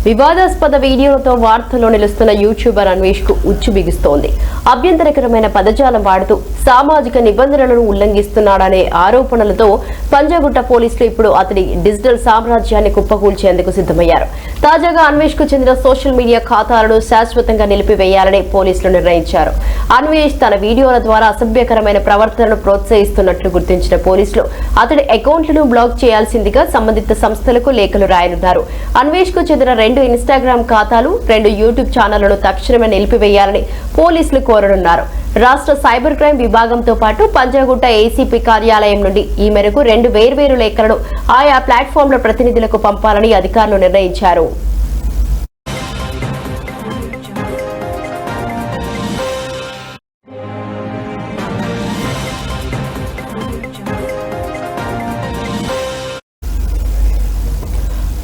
వివాదాస్పద వీడియోలతో వార్తల్లో నిలుస్తున్న యూట్యూబర్ అన్వేష్ కు ఉచ్చు బిగుస్తోంది. అభ్యంతరకరమైన పదజాలం వాడుతూ సామాజిక నిబంధనలను ఉల్లంఘిస్తున్నాడనే ఆరోపణలతో పంజాగుట్ట పోలీసులు ఇప్పుడు అతడి డిజిటల్ సామ్రాజ్యాన్ని కుప్పకూల్చేందుకు సిద్ధమయ్యారు. తాజాగా అన్వేష్ కు చెందిన సోషల్ మీడియా ఖాతాలను శాశ్వతంగా నిలిపివేయాలని పోలీసులు నిర్ణయించారు. అన్వేష్ తన వీడియోల ద్వారా అసభ్యకరమైన ప్రవర్తనను ప్రోత్సహిస్తున్నట్లు గుర్తించిన పోలీసులు అతడి అకౌంట్లను బ్లాక్ చేయాల్సిందిగా సంబంధిత సంస్థలకు లేఖలు రాయనున్నారు. అన్వేష్ కు చెందిన 2 ఇన్స్టాగ్రామ్ ఖాతాలు, 2 యూట్యూబ్ ఛానళ్లను తక్షణమే నిలిపివేయాలని పోలీసులు కోరనున్నారు. రాష్ట్ర సైబర్ క్రైమ్ విభాగంతో పాటు పంజాగుట్ట ఏసీపీ కార్యాలయం నుండి ఈ మేరకు 2 వేర్వేరు లేఖలను ఆయా ప్లాట్ఫామ్ల ప్రతినిధులకు పంపాలని అధికారులు నిర్ణయించారు.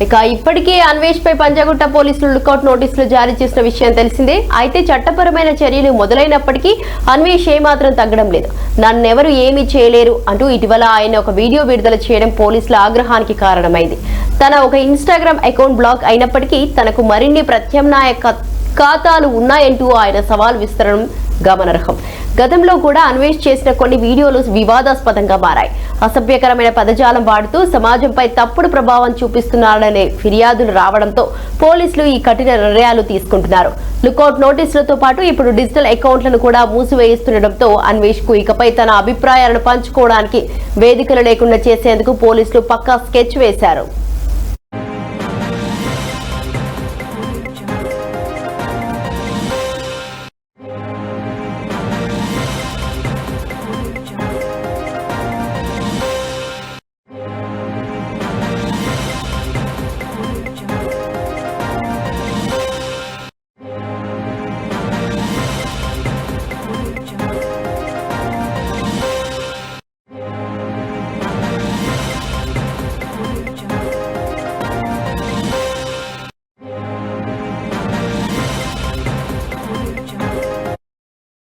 ఇక ఇప్పటికే అన్వేష్ పై పంజాగుట్ట పోలీసులు లుకౌట్ నోటీసులు జారీ చేసిన విషయం తెలిసిందే. అయితే చట్టపరమైన చర్యలు మొదలైనప్పటికీ అన్వేష్ ఏమాత్రం తగ్గడం లేదు. నన్నెవరు ఏమీ చేయలేరు అంటూ ఇటీవల ఆయన ఒక వీడియో విడుదల చేయడం పోలీసుల ఆగ్రహానికి కారణమైంది. తన ఒక ఇన్స్టాగ్రామ్ అకౌంట్ బ్లాక్ అయినప్పటికీ తనకు మరిన్ని ప్రత్యామ్నాయ ఖాతాలు ఉన్నాయంటూ ఆయన సవాల్ విస్తరడం గమనార్హం. గతంలో కూడా అన్వేష్ చేసిన కొన్ని వీడియోలు వివాదాస్పదంగా మారాయి. అసభ్యకరమైన పదజాలం వాడుతూ సమాజంపై తప్పుడు ప్రభావం చూపిస్తున్నారనే ఫిర్యాదులు రావడంతో పోలీసులు ఈ కఠిన నిర్ణయాలు తీసుకుంటున్నారు. లుకౌట్ నోటీసులతో పాటు ఇప్పుడు డిజిటల్ అకౌంట్లను కూడా మూసివేయిస్తుండటంతో అన్వేష్ కు ఇకపై తన అభిప్రాయాలను పంచుకోవడానికి వేదికలు లేకుండా చేసేందుకు పోలీసులు పక్కా స్కెచ్ వేశారు.